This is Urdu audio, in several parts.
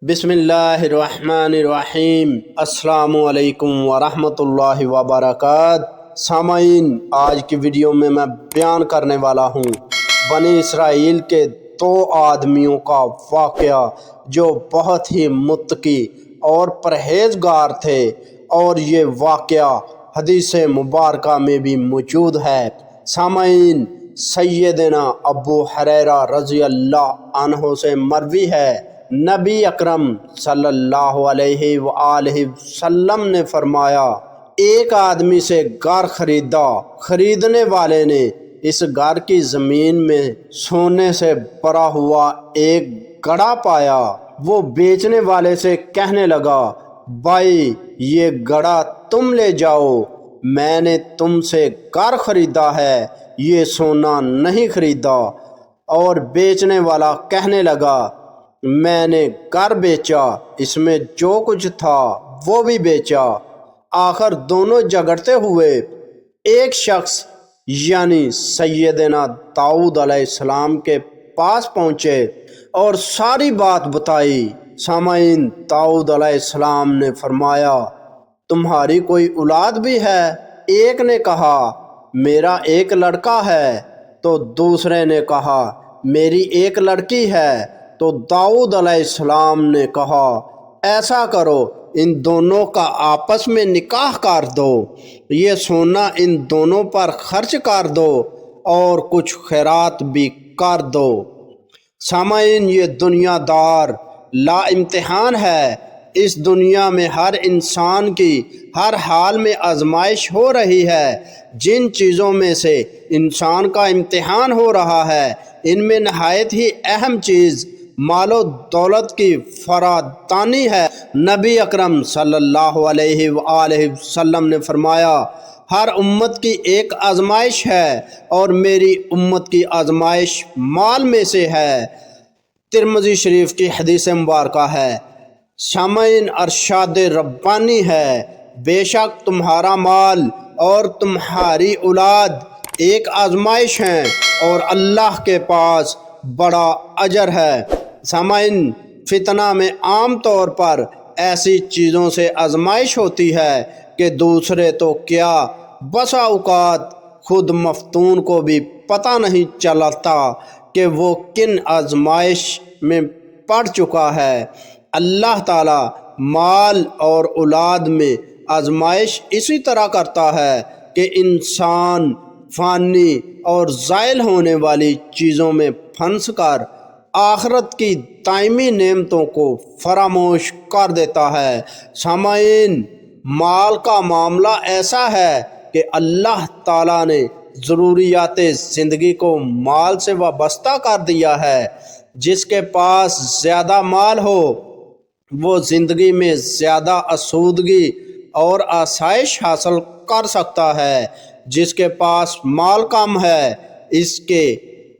بسم اللہ الرحمن الرحیم۔ السلام علیکم ورحمۃ اللہ وبرکاتہ۔ سامعین، آج کی ویڈیو میں بیان کرنے والا ہوں بنی اسرائیل کے دو آدمیوں کا واقعہ جو بہت ہی متقی اور پرہیزگار تھے، اور یہ واقعہ حدیث مبارکہ میں بھی موجود ہے۔ سامعین، سیدنا ابو ہریرہ رضی اللہ عنہ سے مروی ہے، نبی اکرم صلی اللہ علیہ وآلہ وسلم نے فرمایا، ایک آدمی سے گھر خریدا، خریدنے والے نے اس گھر کی زمین میں سونے سے بھرا ہوا ایک گڑھا پایا۔ وہ بیچنے والے سے کہنے لگا، بھائی یہ گڑھا تم لے جاؤ، میں نے تم سے گھر خریدا ہے، یہ سونا نہیں خریدا۔ اور بیچنے والا کہنے لگا، میں نے گھر بیچا، اس میں جو کچھ تھا وہ بھی بیچا۔ آخر دونوں جھگڑتے ہوئے ایک شخص یعنی سیدنا داؤد علیہ السلام کے پاس پہنچے اور ساری بات بتائی۔ سامعین، داؤد علیہ السلام نے فرمایا، تمہاری کوئی اولاد بھی ہے؟ ایک نے کہا، میرا ایک لڑکا ہے۔ تو دوسرے نے کہا، میری ایک لڑکی ہے۔ تو داؤد علیہ السلام نے کہا، ایسا کرو، ان دونوں کا آپس میں نکاح کر دو، یہ سونا ان دونوں پر خرچ کر دو اور کچھ خیرات بھی کر دو۔ سامعین، یہ دنیا دار لا امتحان ہے۔ اس دنیا میں ہر انسان کی ہر حال میں آزمائش ہو رہی ہے۔ جن چیزوں میں سے انسان کا امتحان ہو رہا ہے، ان میں نہایت ہی اہم چیز مال و دولت کی فراوانی ہے۔ نبی اکرم صلی اللہ علیہ وآلہ وسلم نے فرمایا، ہر امت کی ایک آزمائش ہے اور میری امت کی آزمائش مال میں سے ہے۔ ترمذی شریف کی حدیث مبارکہ ہے۔ سامعین، ارشاد ربانی ہے، بے شک تمہارا مال اور تمہاری اولاد ایک آزمائش ہیں اور اللہ کے پاس بڑا اجر ہے۔ سامعین، فتنہ میں عام طور پر ایسی چیزوں سے آزمائش ہوتی ہے کہ دوسرے تو کیا، بسا اوقات خود مفتون کو بھی پتہ نہیں چلتا کہ وہ کن آزمائش میں پڑ چکا ہے۔ اللہ تعالیٰ مال اور اولاد میں آزمائش اسی طرح کرتا ہے کہ انسان فانی اور زائل ہونے والی چیزوں میں پھنس کر آخرت کی دائمی نعمتوں کو فراموش کر دیتا ہے۔ سامعین، مال کا معاملہ ایسا ہے کہ اللہ تعالیٰ نے ضروریات زندگی کو مال سے وابستہ کر دیا ہے۔ جس کے پاس زیادہ مال ہو وہ زندگی میں زیادہ آسودگی اور آسائش حاصل کر سکتا ہے۔ جس کے پاس مال کم ہے، اس کے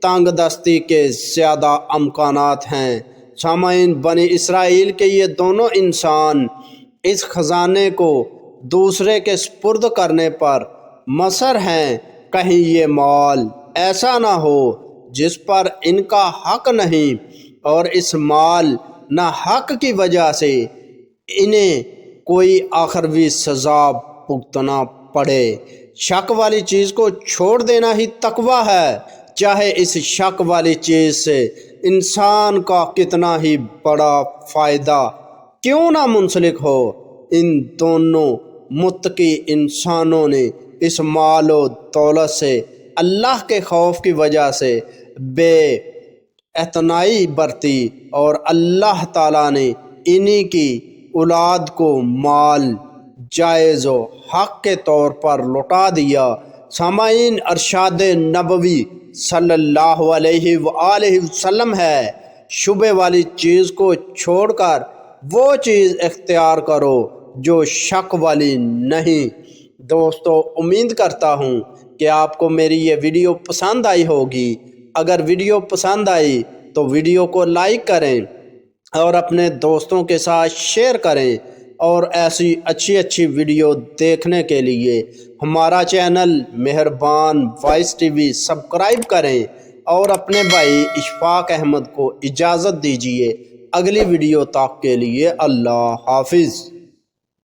تنگ دستی کے زیادہ امکانات ہیں۔ سامعین، بنی اسرائیل کے یہ دونوں انسان اس خزانے کو دوسرے کے سپرد کرنے پر مصر ہیں۔ کہیں یہ مال ایسا نہ ہو جس پر ان کا حق نہیں، اور اس مال نہ حق کی وجہ سے انہیں کوئی آخروی سزا بھگتنا پڑے۔ شک والی چیز کو چھوڑ دینا ہی تقوی ہے، چاہے اس شک والی چیز سے انسان کا کتنا ہی بڑا فائدہ کیوں نہ منسلک ہو۔ ان دونوں متقی انسانوں نے اس مال و دولت سے اللہ کے خوف کی وجہ سے بے اعتنائی برتی، اور اللہ تعالیٰ نے انہی کی اولاد کو مال جائز و حق کے طور پر لوٹا دیا۔ سامعین، ارشاد نبوی صلی اللہ علیہ وآلہ وسلم ہے، شبہ والی چیز کو چھوڑ کر وہ چیز اختیار کرو جو شک والی نہیں۔ دوستو، امید کرتا ہوں کہ آپ کو میری یہ ویڈیو پسند آئی ہوگی۔ اگر ویڈیو پسند آئی تو ویڈیو کو لائک کریں اور اپنے دوستوں کے ساتھ شیئر کریں، اور ایسی اچھی ویڈیو دیکھنے کے لیے ہمارا چینل مہربان وائس ٹی وی سبسکرائب کریں، اور اپنے بھائی اشفاق احمد کو اجازت دیجیے۔ اگلی ویڈیو تک کے لیے اللہ حافظ۔